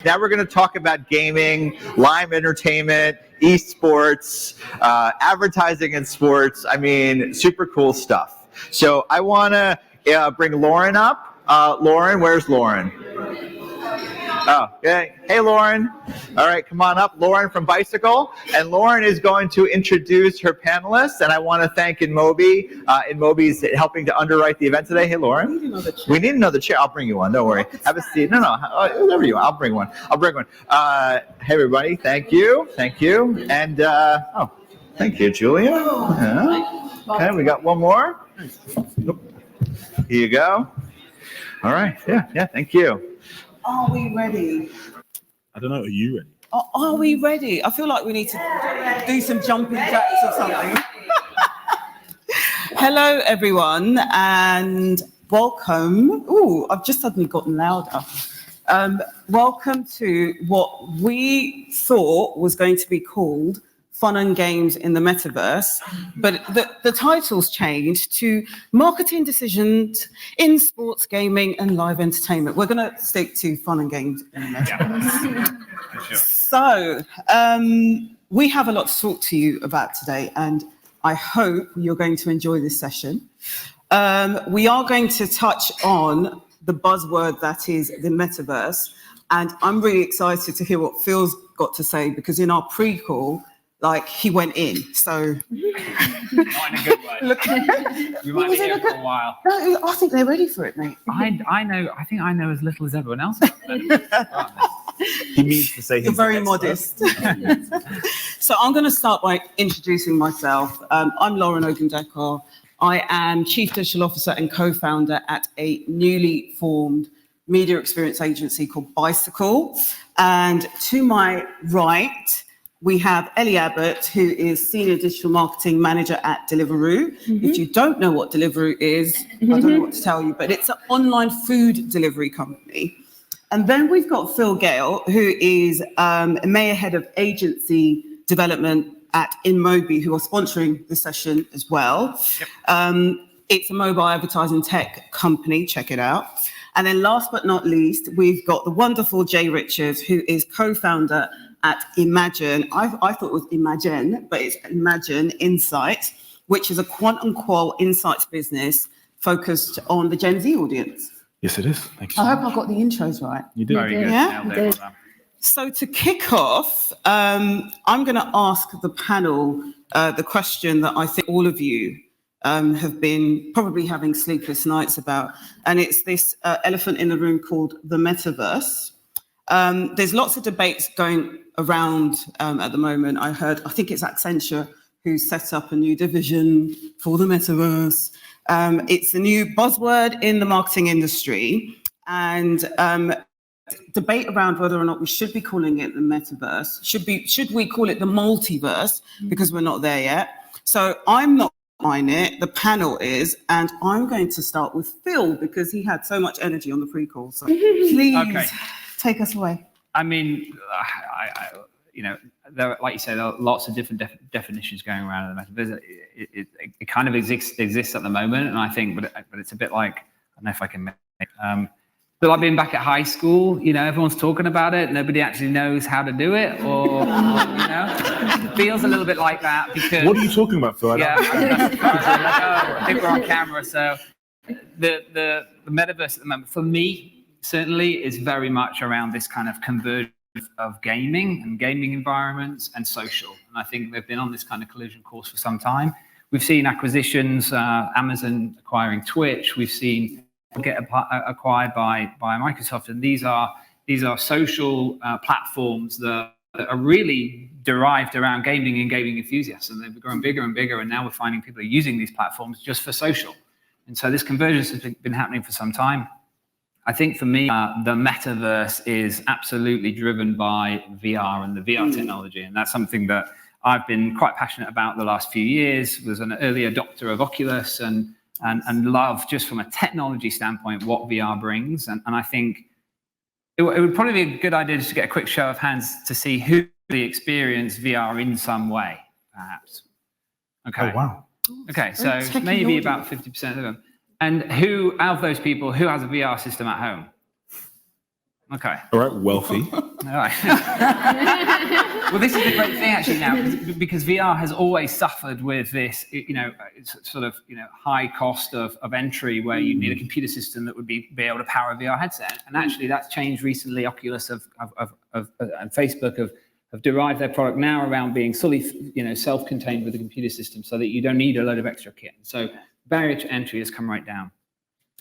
Now we're going to talk about gaming, live entertainment, esports, advertising in sports. I mean, super cool stuff. So I want to bring Lauren up. Lauren, where's Lauren? Oh, okay. Hey, Lauren. All right, come on up. Lauren from Bicycle. And Lauren is going to introduce her panelists. And I want to thank inMobi. inMobi's helping to underwrite the event today. Hey, Lauren. We need another chair. I'll bring you one. Don't worry. Have a seat. No, whatever you want. I'll bring one. Hey, everybody. Thank you. Thank you. And, thank you, Julia. Okay, we got one more. Here you go. All right. Yeah, thank you. Are we ready? I don't know. Are you ready? Are we ready? I feel like we need to do some jumping jacks or something. Hello, everyone, and welcome. Ooh, I've just suddenly gotten louder. Welcome to what we thought was going to be called Fun and Games in the Metaverse, but the title's changed to Marketing Decisions in Sports, Gaming and Live Entertainment. We're going to stick to Fun and Games in the Metaverse. Yeah, sure. So, we have a lot to talk to you about today, and I hope you're going to enjoy this session. We are going to touch on the buzzword that is the Metaverse, and I'm really excited to hear what Phil's got to say, because in our pre-call, he went in, so. Not in a good way. We might be here for a while. No, I think they're ready for it, mate. I think I know as little as everyone else. He means to say You're very modest. So I'm going to start by introducing myself. I'm Lauren Ogúndèkó. I am Chief Digital Officer and co-founder at a newly formed media experience agency called Bicycle. And to my right, we have Ellie Abbott, who is Senior Digital Marketing Manager at Deliveroo. Mm-hmm. If you don't know what Deliveroo is, I don't know what to tell you, but it's an online food delivery company. And then we've got Phil Gale, who is Mayor Head of Agency Development at inMobi, who are sponsoring the session as well. Yep. It's a mobile advertising tech company. Check it out. And then last but not least, we've got the wonderful Jay Richards, who is co-founder at Imagen. I thought it was Imagen, but it's Imagen Insight, which is a quant insights business focused on the Gen Z audience. Yes, it is. Thank you. I hope I got the intros right. You did. Very good. Yeah? Nailed it. So to kick off, I'm going to ask the panel the question that I think all of you have been probably having sleepless nights about, and it's this elephant in the room called the Metaverse. There's lots of debates going around at the moment. I think it's Accenture who set up a new division for the Metaverse. It's a new buzzword in the marketing industry, and debate around whether or not we should be calling it the Metaverse. Should we call it the multiverse, because we're not there yet? So I'm not on it, the panel is, and I'm going to start with Phil, because he had so much energy on the pre-call. So please take us away. I mean, there, like you say, there are lots of different definitions going around in the Metaverse. It kind of exists at the moment, and I think, but it's a bit like, I don't know if I can make but like being back at high school, everyone's talking about it, nobody actually knows how to do it, or it feels a little bit like that, because. What are you talking about, Phil? I think we're on camera. So the Metaverse at the moment, for me, certainly is very much around this kind of convergence of gaming and gaming environments and social. And I think they've been on this kind of collision course for some time. We've seen acquisitions, Amazon acquiring Twitch. We've seen get acquired by Microsoft, and these are social platforms that are really derived around gaming and gaming enthusiasts, and they've grown bigger and bigger, and now we're finding people are using these platforms just for social. And so this convergence has been happening for some time. I think for me, the Metaverse is absolutely driven by VR and the VR technology, and that's something that I've been quite passionate about the last few years. Was an early adopter of Oculus and love, just from a technology standpoint, what VR brings. And I think it would probably be a good idea just to get a quick show of hands to see who really experienced VR in some way, perhaps. Okay. Oh, wow. Okay, so maybe about 50% of them. And who, out of those people, who has a VR system at home? Okay. All right, wealthy. All right. Well, this is the great thing actually now, because VR has always suffered with this, sort of, high cost of entry where you need a computer system that would be able to power a VR headset. And actually that's changed recently. Oculus and Facebook have derived their product now around being fully, self-contained with a computer system so that you don't need a load of extra kit. So barrier to entry has come right down.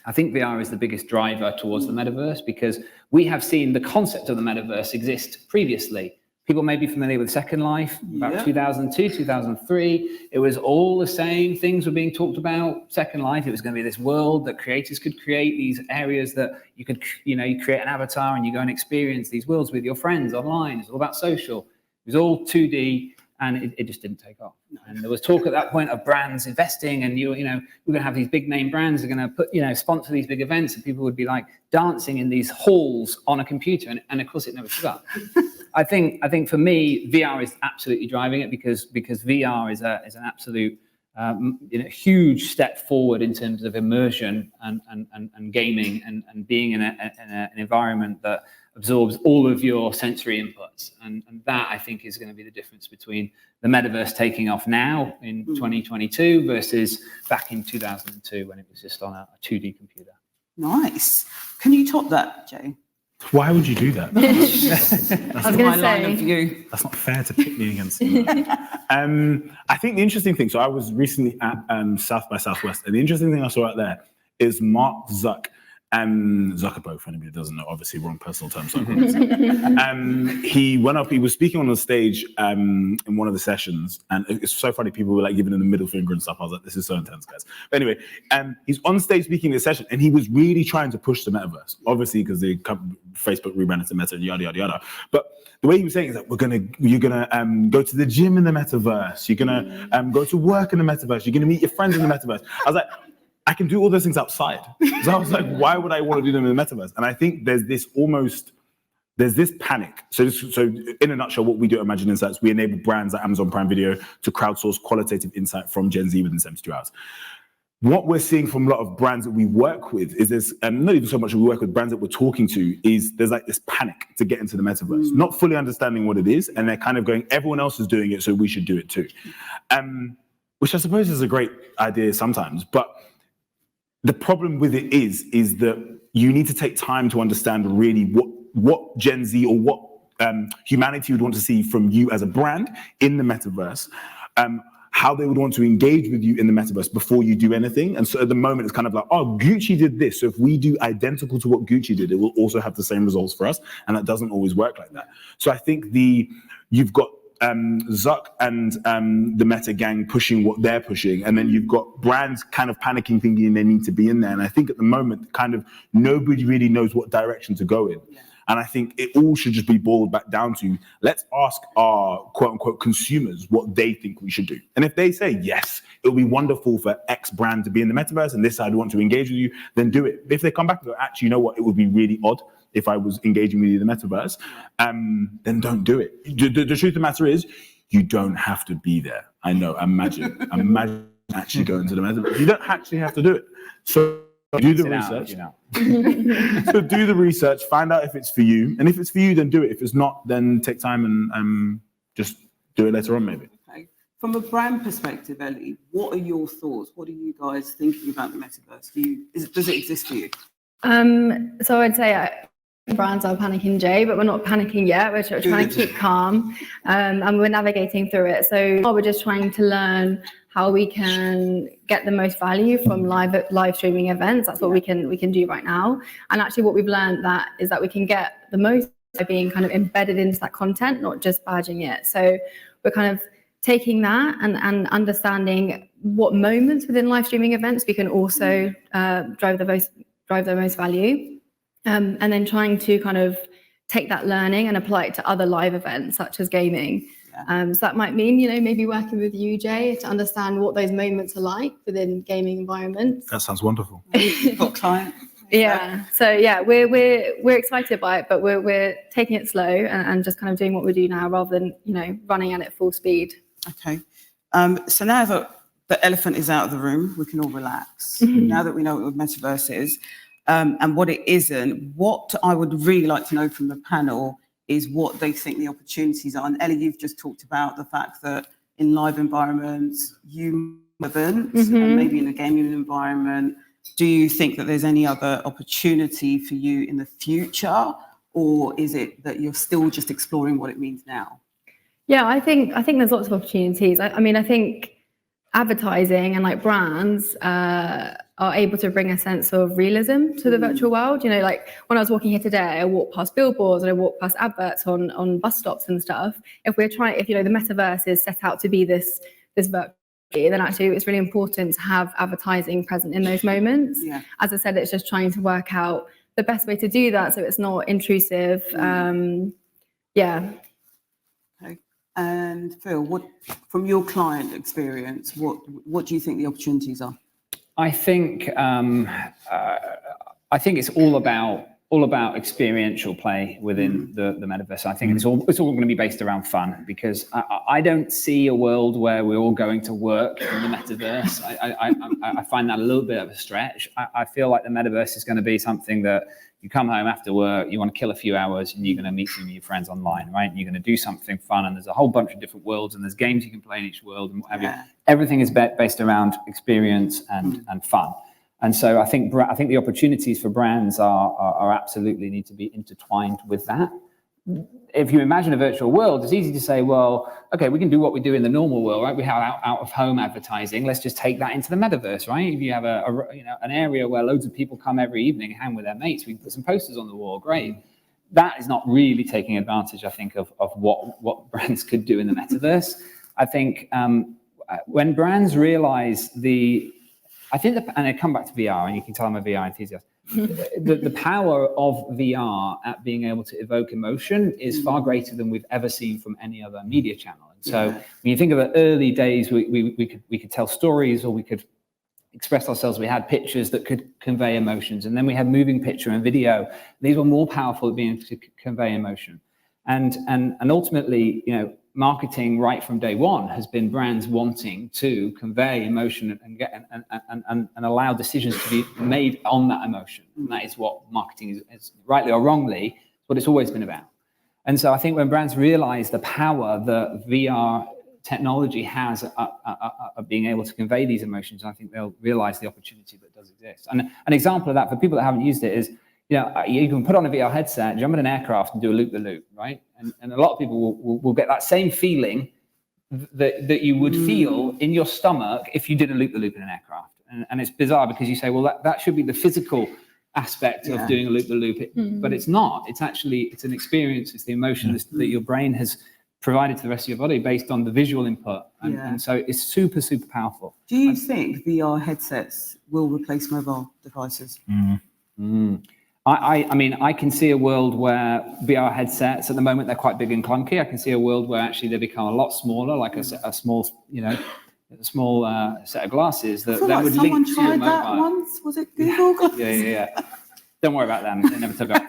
I think VR is the biggest driver towards the metaverse because we have seen the concept of the metaverse exist previously. People may be familiar with Second Life, about 2002, 2003. It was all the same things were being talked about. Second Life, it was going to be this world that creators could create, these areas that you could, you create an avatar and you go and experience these worlds with your friends online. It's all about social. It was all 2D. And it just didn't take off. And there was talk at that point of brands investing, and we're going to have these big name brands that are going to put, sponsor these big events, and people would be like dancing in these halls on a computer, and of course it never took up. I think for me, VR is absolutely driving it because VR is an absolute huge step forward in terms of immersion and gaming and being in an environment that absorbs all of your sensory inputs. And that, I think, is going to be the difference between the metaverse taking off now in 2022 versus back in 2002 when it was just on a 2D computer. Nice. Can you top that, Jay? Why would you do that? I was going to say. That's not fair to pit me against you. I think the interesting thing, so I was recently at South by Southwest, and the interesting thing I saw out there is Mark Zuckerberg, for anybody who doesn't know, obviously wrong personal terms. He went up, he was speaking on the stage in one of the sessions, and it's so funny, people were like giving him the middle finger and stuff. I was like, this is so intense, guys. But anyway, he's on stage speaking in this session, and he was really trying to push the metaverse, obviously because Facebook rebranded to Meta and yada, yada, yada. But the way he was saying is that you're gonna go to the gym in the metaverse, you're gonna go to work in the metaverse, you're gonna meet your friends in the metaverse. I was like, I can do all those things outside. So I was like, why would I want to do them in the metaverse? And I think there's this panic. So in a nutshell, what we do at Imagen Insights, we enable brands like Amazon Prime Video to crowdsource qualitative insight from Gen Z within 72 hours. What we're seeing from a lot of brands that we work with is this, and not even so much that we work with brands that we're talking to, is there's like this panic to get into the metaverse, not fully understanding what it is, and they're kind of going, everyone else is doing it, so we should do it too. Which I suppose is a great idea sometimes, but the problem with it is that you need to take time to understand really what Gen Z or what humanity would want to see from you as a brand in the metaverse, how they would want to engage with you in the metaverse before you do anything. And so at the moment, it's kind of like, oh, Gucci did this, so if we do identical to what Gucci did, it will also have the same results for us. And that doesn't always work like that. So I think you've got Zuck and the Meta gang pushing what they're pushing, and then you've got brands kind of panicking, thinking they need to be in there. And I think at the moment, kind of nobody really knows what direction to go in. Yeah. And I think it all should just be boiled back down to, let's ask our quote unquote consumers what they think we should do. And if they say, yes, it'll be wonderful for X brand to be in the metaverse and this side want to engage with you, then do it. If they come back and go, actually, you know what, it would be really odd if I was engaging with you in the metaverse, then don't do it. The truth of the matter is, you don't have to be there. I know, imagine actually going to the metaverse. You don't actually have to do it. So do the research. So do the research, find out if it's for you. And if it's for you, then do it. If it's not, then take time and just do it later on, maybe. Okay. From a brand perspective, Ellie, what are your thoughts? What are you guys thinking about the metaverse? Does it exist for you? So I'd say brands are panicking, Jay, but we're not panicking yet. We're trying to keep calm, and we're navigating through it. So we're just trying to learn how we can get the most value from live streaming events. That's what we can do right now. And actually, what we've learned is that we can get the most by being kind of embedded into that content, not just badging it. So we're kind of taking that and understanding what moments within live streaming events we can also drive the most value. And then trying to kind of take that learning and apply it to other live events, such as gaming. Yeah. So that might mean, maybe working with you, Jay, to understand what those moments are like within gaming environments. That sounds wonderful. Got client. Yeah. So yeah, we're excited by it, but we're taking it slow and just kind of doing what we do now, rather than running at it full speed. Okay. So now that the elephant is out of the room, we can all relax. Now that we know what the metaverse is. and what it isn't. What I would really like to know from the panel is what they think the opportunities are. And Ellie, you've just talked about the fact that in live environments, you haven't, and maybe in a gaming environment. Do you think that there's any other opportunity for you in the future, or is it that you're still just exploring what it means now? Yeah, I think there's lots of opportunities. I mean, I think advertising and like brands are able to bring a sense of realism to the virtual world. You know, like when I was walking here today, I walked past billboards and I walked past adverts on bus stops and stuff. If you know, the metaverse is set out to be this virtual, then actually it's really important to have advertising present in those moments. Yeah. As I said, it's just trying to work out the best way to do that so it's not intrusive. Yeah. Okay. And Phil, what from your client experience, what do you think the opportunities are? I think it's all about experiential play within the metaverse. I think it's all going to be based around fun, because I don't see a world where we're all going to work in the metaverse. I find that a little bit of a stretch. I feel like the metaverse is going to be something that you come home after work, you want to kill a few hours, and you're going to meet some of your friends online, right? And you're going to do something fun, and there's a whole bunch of different worlds, and there's games you can play in each world, and what have you. Everything is based around experience and fun. And so I think the opportunities for brands are absolutely need to be intertwined with that. If you imagine a virtual world, it's easy to say, well, okay, we can do what we do in the normal world, right? We have out of home advertising. Let's just take that into the metaverse, right? If you have an area where loads of people come every evening and hang with their mates, we can put some posters on the wall. Great. That is not really taking advantage, I think, of what brands could do in the metaverse. I think when brands realize and I come back to VR, and you can tell I'm a VR enthusiast. The power of VR at being able to evoke emotion is far greater than we've ever seen from any other media channel. And so when you think of the early days, we could tell stories, or we could express ourselves. We had pictures that could convey emotions, and then we had moving picture and video. These were more powerful at being able to convey emotion. And ultimately, you know, marketing right from day one has been brands wanting to convey emotion and allow decisions to be made on that emotion. And that is what marketing is, rightly or wrongly, what it's always been about. And so I think when brands realize the power that VR technology has of being able to convey these emotions, I think they'll realize the opportunity that does exist. And an example of that for people that haven't used it is, you know, you can put on a VR headset, jump in an aircraft and do a loop-the-loop, right? And a lot of people will get that same feeling that you would feel in your stomach if you did a loop-the-loop in an aircraft. And it's bizarre, because you say, well, that should be the physical aspect of doing a loop-the-loop, but it's not. It's an experience. It's the emotion that your brain has provided to the rest of your body based on the visual input. And so it's super, super powerful. Do you think VR headsets will replace mobile devices? I mean, I can see a world where VR headsets, at the moment, they're quite big and clunky. I can see a world where actually they become a lot smaller, like a small, you know, set of glasses that would link to mobile. Someone tried that once. Was it Google? Yeah. Don't worry about them. They never took off.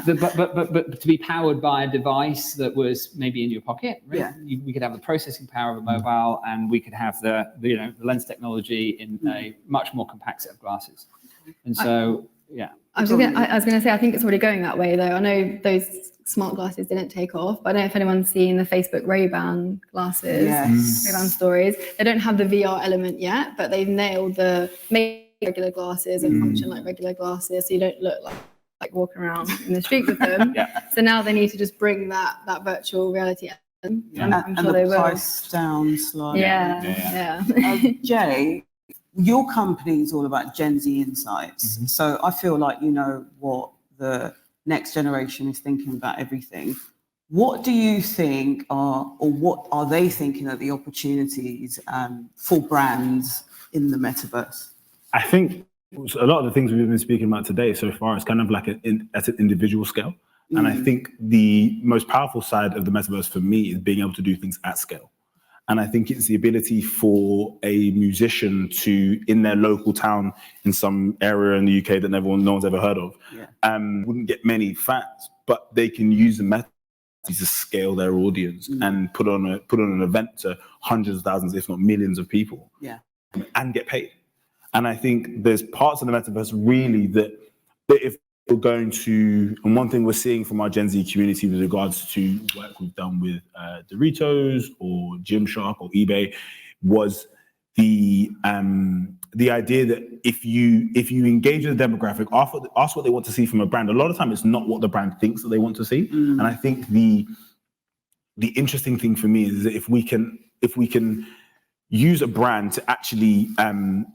But to be powered by a device that was maybe in your pocket, right? We could have the processing power of a mobile, and we could have the lens technology in a much more compact set of glasses. And so, I was going to say, I think it's already going that way, though. I know those smart glasses didn't take off, but I don't know if anyone's seen the Facebook Ray-Ban glasses, Ray-Ban stories. They don't have the VR element yet, but they've nailed make regular glasses and function like regular glasses, so you don't look like walking around in the street with them. So now they need to just bring that virtual reality in, and I'm sure they will. Price down slightly. Yeah. Jay, your company is all about Gen Z insights. So I feel like you know what the next generation is thinking about everything. What do you think what are they thinking are the opportunities for brands in the metaverse? I think a lot of the things we've been speaking about today so far is kind of like at an individual scale. And I think the most powerful side of the metaverse for me is being able to do things at scale. And I think it's the ability for a musician to, in their local town, in some area in the UK that no one's ever heard of, wouldn't get many fans, but they can use the metaverse to scale their audience and put on an event to hundreds of thousands, if not millions of people, and get paid. And I think there's parts of the metaverse really that that if we're going to, and one thing we're seeing from our Gen Z community with regards to work we've done with Doritos or Gymshark or eBay was the idea that if you engage with the demographic, ask what they want to see from a brand. A lot of time it's not what the brand thinks that they want to see. And I think the interesting thing for me is that if we can use a brand to actually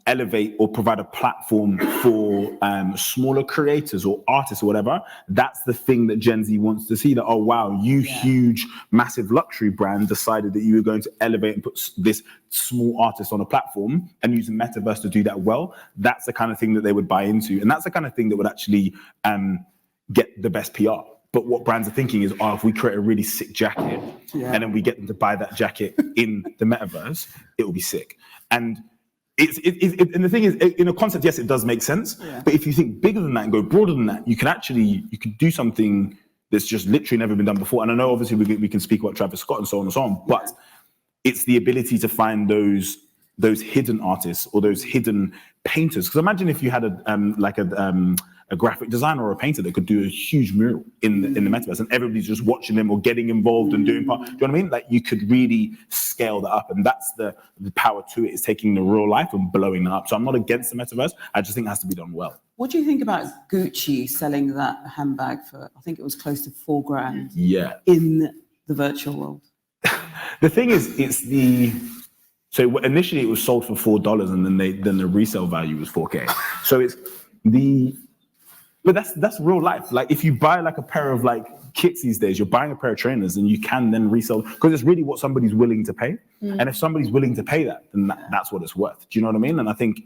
elevate or provide a platform for smaller creators or artists or whatever, that's the thing that Gen Z wants to see. That, oh wow, you huge, massive luxury brand decided that you were going to elevate and put this small artist on a platform and use the metaverse to do that well. That's the kind of thing that they would buy into, and that's the kind of thing that would actually get the best PR. But what brands are thinking is, if we create a really sick jacket and then we get them to buy that jacket in the metaverse, it will be sick. And and the thing is, in a concept, yes, it does make sense. Yeah. But if you think bigger than that and go broader than that, you could do something that's just literally never been done before. And I know obviously we can speak about Travis Scott and so on and so on, but it's the ability to find those hidden artists or those hidden painters. Because imagine if you had a graphic designer or a painter that could do a huge mural in the metaverse, and everybody's just watching them or getting involved and doing part. Do you know what I mean? Like, you could really scale that up, and that's the power to it, is taking the real life and blowing that up. So I'm not against the metaverse. I just think it has to be done well. What do you think about Gucci selling that handbag for, I think it was close to $4,000? Yeah. In the virtual world. The thing is, so initially it was sold for $4, and then the resale value was $4K. So but that's real life. Like, if you buy like a pair of like kits these days, you're buying a pair of trainers, and you can then resell, because it's really what somebody's willing to pay. And if somebody's willing to pay that, then that's what it's worth. Do you know what I mean? And I think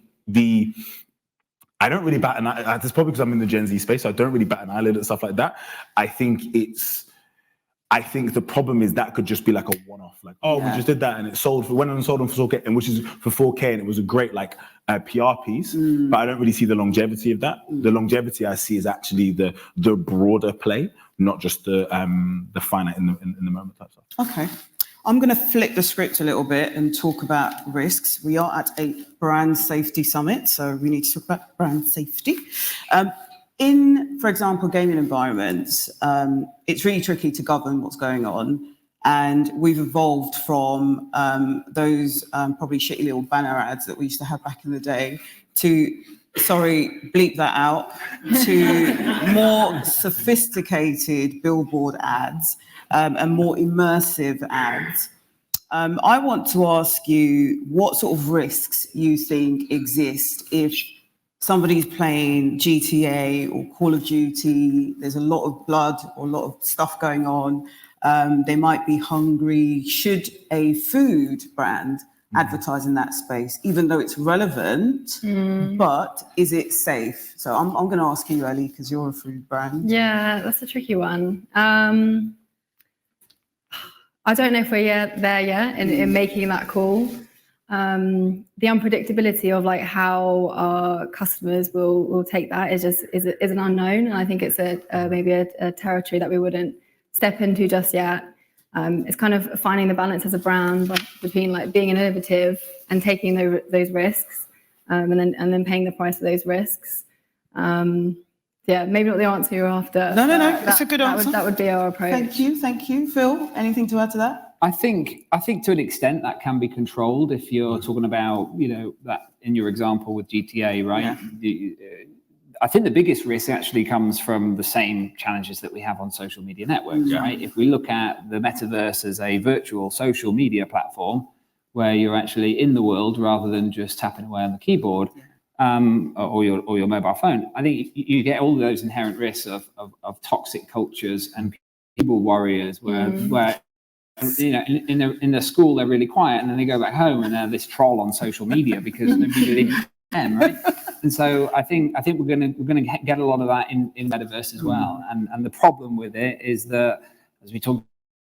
I don't really bat an eye. It's probably because I'm in the Gen Z space, so I don't really bat an eyelid at stuff like that. I think the problem is that could just be like a one-off, like, we just did that and it went on and sold them for 4K, and which is for 4K, and it was a great like PR piece. But I don't really see the longevity of that. The longevity I see is actually the broader play, not just the finite in the moment type stuff. Okay, I'm going to flip the script a little bit and talk about risks. We are at a brand safety summit, so we need to talk about brand safety. In, for example, gaming environments, it's really tricky to govern what's going on. And we've evolved from those probably shitty little banner ads that we used to have back in the day to, sorry, bleep that out, to more sophisticated billboard ads and more immersive ads. I want to ask you what sort of risks you think exist if somebody's playing GTA or Call of Duty, there's a lot of blood or a lot of stuff going on. They might be hungry. Should a food brand advertise in that space, even though it's relevant, but is it safe? So I'm going to ask you, Ellie, because you're a food brand. Yeah, that's a tricky one. I don't know if we're there yet in making that call. The unpredictability of like how our customers will take that is an unknown, and I think it's maybe a territory that we wouldn't step into just yet. It's kind of finding the balance as a brand between like being innovative and taking those risks, and then paying the price for those risks. Maybe not the answer you're after. No. That's a good answer. That would be our approach. Thank you. Phil, anything to add to that? I think to an extent that can be controlled if you're talking about, that in your example with GTA, right? Yeah. I think the biggest risk actually comes from the same challenges that we have on social media networks, right? If we look at the metaverse as a virtual social media platform where you're actually in the world rather than just tapping away on the keyboard or your mobile phone, I think you get all of those inherent risks of toxic cultures and people warriors where in the school they're really quiet, and then they go back home and they're this troll on social media because nobody believes them, right? And so I think we're gonna get a lot of that in metaverse as well. And the problem with it is that, as we talked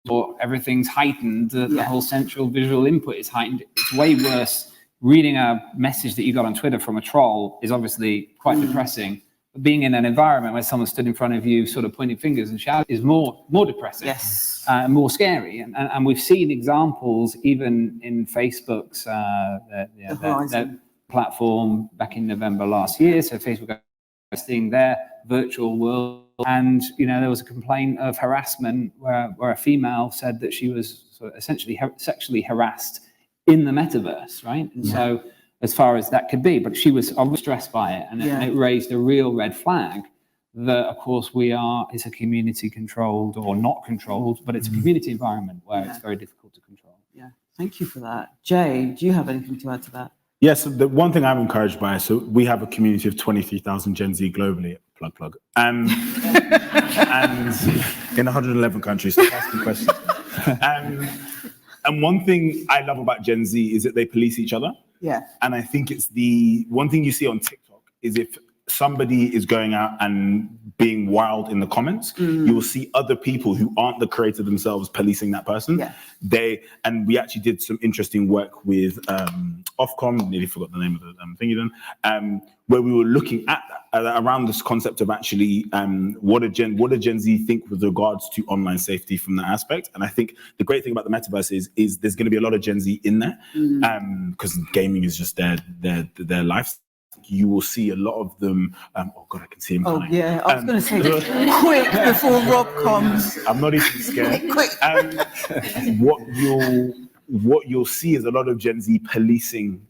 about, everything's heightened. The whole central visual input is heightened. It's way worse. Reading a message that you got on Twitter from a troll is obviously quite depressing. But being in an environment where someone stood in front of you sort of pointing fingers and shouting is more depressing. Yes. More scary. And we've seen examples even in Facebook's their platform back in November last year. So Facebook seeing their virtual world. And, there was a complaint of harassment where a female said that she was sort of essentially sexually harassed in the metaverse, right? And so as far as that could be, but she was stressed by it, and it raised a real red flag that, of course, it's a community controlled or not controlled, but it's a community environment where it's very difficult to control. Yeah, thank you for that. Jay, do you have anything to add to that? Yes, the one thing I'm encouraged by, so we have a community of 23,000 Gen Z globally, plug, and in 111 countries, so ask me questions. And one thing I love about Gen Z is that they police each other. Yeah. And I think it's the one thing you see on TikTok is if somebody is going out and being wild in the comments, you will see other people who aren't the creator themselves policing that person. Yeah. And we actually did some interesting work with Ofcom, nearly forgot the name of the thing then, where we were looking at around this concept of actually what do Gen Z think with regards to online safety from that aspect. And I think the great thing about the metaverse is there's going to be a lot of Gen Z in there because gaming is just their life. You will see a lot of them. Oh God, I can see him. Oh yeah, I was going to say quick before Rob comes. I'm not even scared. Quick. What you'll see is a lot of Gen Z policing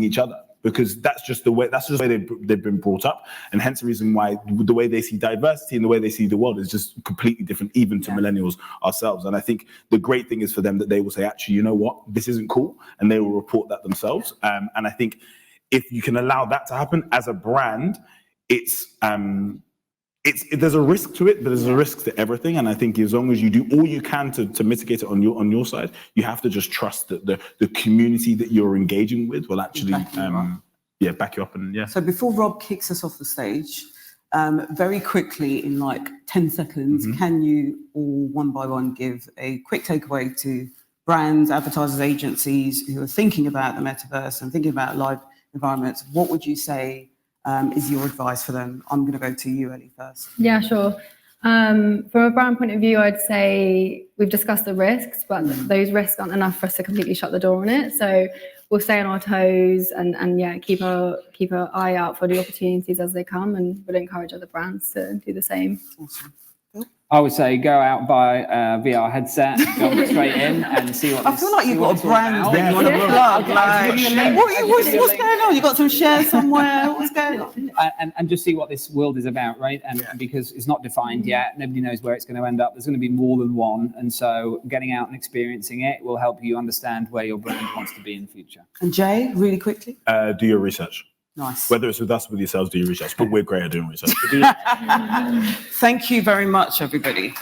each other, because that's just the way they've been brought up, and hence the reason why the way they see diversity and the way they see the world is just completely different, even to millennials ourselves. And I think the great thing is for them that they will say, actually, you know what, this isn't cool, and they will report that themselves. And I think if you can allow that to happen as a brand, there's a risk to it, but there's a risk to everything. And I think as long as you do all you can to mitigate it on your side, you have to just trust that the community that you're engaging with will actually back you up. And So before Rob kicks us off the stage, very quickly in like 10 seconds, can you all one by one give a quick takeaway to brands, advertisers, agencies who are thinking about the metaverse and thinking about live environments? What would you say is your advice for them? I'm going to go to you, Ellie, first. Yeah, sure. From a brand point of view, I'd say we've discussed the risks, but those risks aren't enough for us to completely shut the door on it. So we'll stay on our toes and keep our eye out for the opportunities as they come, and would encourage other brands to do the same. Awesome. I would say go out, buy a VR headset, go straight in and see what. I feel like you've got a brand that you want to plug. What's going on? You got some shares somewhere? What's going on? And just see what this world is about, right? And because it's not defined yet, nobody knows where it's going to end up. There's going to be more than one, and so getting out and experiencing it will help you understand where your brand wants to be in the future. And Jay, really quickly, do your research. Nice. Whether it's with us or with yourselves, do your research. But we're great at doing research. Thank you very much, everybody.